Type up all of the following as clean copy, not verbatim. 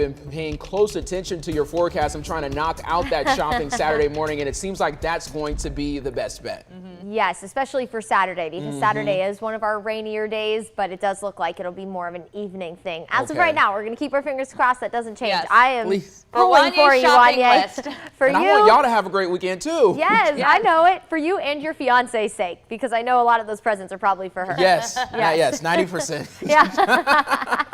Been paying close attention to your forecast. I'm trying to knock out that shopping Saturday morning, and it seems like that's going to be the best bet. Yes, especially for Saturday, because Saturday is one of our rainier days, but it does look like it'll be more of an evening thing. As of right now, we're going to keep our fingers crossed that doesn't change. Yes. I am pulling for you, shopping Wanye. list. For And you, I want y'all to have a great weekend too. yes, I know it. For you and your fiance's sake, because I know a lot of those presents are probably for her. Yes, yes, 90%. Yeah.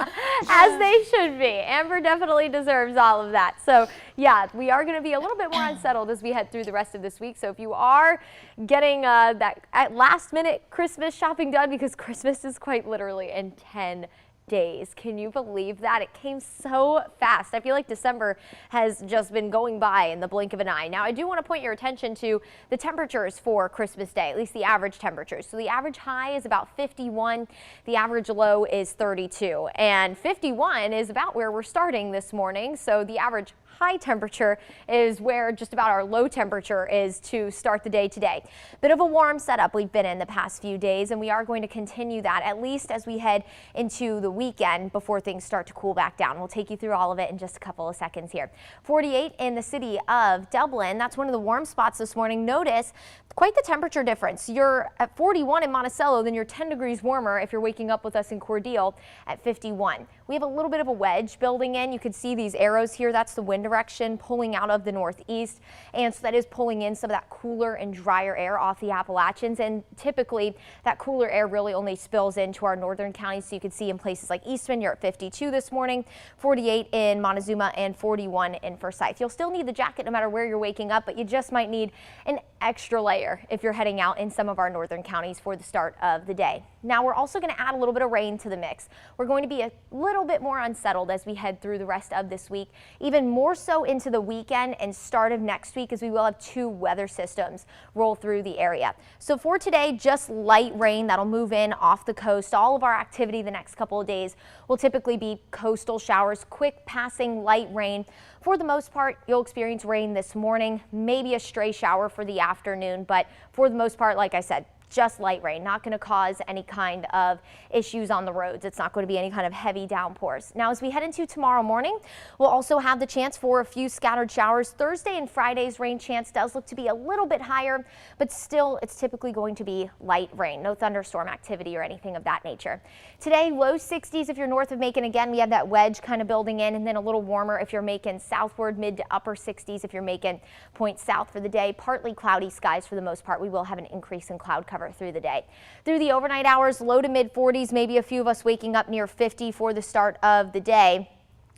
As they should be. Amber definitely deserves all of that. So yeah, we are going to be a little bit more unsettled as we head through the rest of this week. So if you are getting that at last minute Christmas shopping done, because Christmas is quite literally in 10 days. Can you believe that? It came so fast. I feel like December has just been going by in the blink of an eye. Now, I do want to point your attention to the temperatures for Christmas Day, at least the average temperatures. So the average high is about 51. The average low is 32. And 51 is about where we're starting this morning. So the average high temperature is where just about our low temperature is to start the day today. Bit of a warm setup we've been in the past few days, and we are going to continue that at least as we head into the weekend before things start to cool back down. We'll take you through all of it in just a couple of seconds here. 48 in the city of Dublin. That's one of the warm spots this morning. Notice quite the temperature difference. You're at 41 in Monticello, then you're 10 degrees warmer if you're waking up with us in Cordele at 51. We have a little bit of a wedge building in. You can see these arrows here. That's the wind direction pulling out of the northeast, and so that is pulling in some of that cooler and drier air off the Appalachians, and typically that cooler air really only spills into our northern counties. So you can see in places like Eastman, you're at 52 this morning, 48 in Montezuma, and 41 in Forsyth. You'll still need the jacket no matter where you're waking up, but you just might need an extra layer if you're heading out in some of our northern counties for the start of the day. Now we're also going to add a little bit of rain to the mix. We're going to be a little bit more unsettled as we head through the rest of this week, even more so into the weekend and start of next week, as we will have two weather systems roll through the area. So for today, just light rain that'll move in off the coast. All of our activity the next couple of days will typically be coastal showers, quick passing light rain. For the most part, you'll experience rain this morning, maybe a stray shower for the afternoon, but for the most part, like I said, just light rain, not going to cause any kind of issues on the roads. It's not going to be any kind of heavy downpours. Now, as we head into tomorrow morning, we'll also have the chance for a few scattered showers. Thursday and Friday's rain chance does look to be a little bit higher, but still it's typically going to be light rain, no thunderstorm activity or anything of that nature. Today, low 60s if you're north of Macon. Again, we have that wedge kind of building in, and then a little warmer if you're Macon southward, mid to upper 60s if you're Macon point south for the day. Partly cloudy skies for the most part. We will have an increase in cloud cover through the day. Through the overnight hours, low to mid 40s, maybe a few of us waking up near 50 for the start of the day.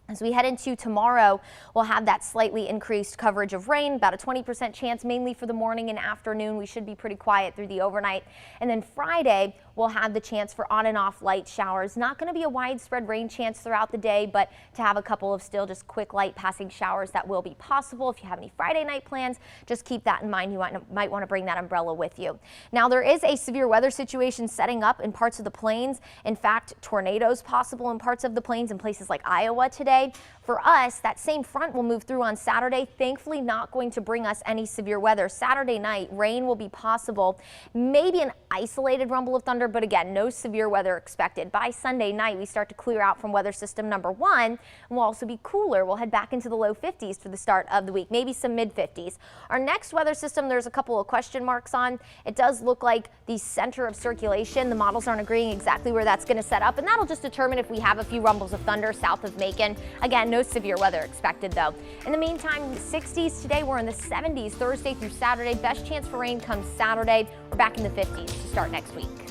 As we head into tomorrow, we'll have that slightly increased coverage of rain, about a 20% chance mainly for the morning and afternoon. We should be pretty quiet through the overnight. And then Friday, we'll have the chance for on and off light showers. Not going to be a widespread rain chance throughout the day, but to have a couple of still just quick light passing showers that will be possible. If you have any Friday night plans, just keep that in mind. You might want to bring that umbrella with you. Now, there is a severe weather situation setting up in parts of the plains. In fact, tornadoes possible in parts of the plains in places like Iowa today. For us, that same front will move through on Saturday. Thankfully, not going to bring us any severe weather. Saturday night, rain will be possible. Maybe an isolated rumble of thunder, but again, no severe weather expected. By Sunday night, we start to clear out from weather system number 1, and we'll also be cooler. We'll head back into the low 50s for the start of the week, maybe some mid 50s. Our next weather system, there's a couple of question marks on. It does look like the center of circulation. The models aren't agreeing exactly where that's going to set up, and that'll just determine if we have a few rumbles of thunder south of Macon. Again, no severe weather expected though. In the meantime, 60s today. We're in the 70s Thursday through Saturday. Best chance for rain comes Saturday. We're back in the 50s to start next week.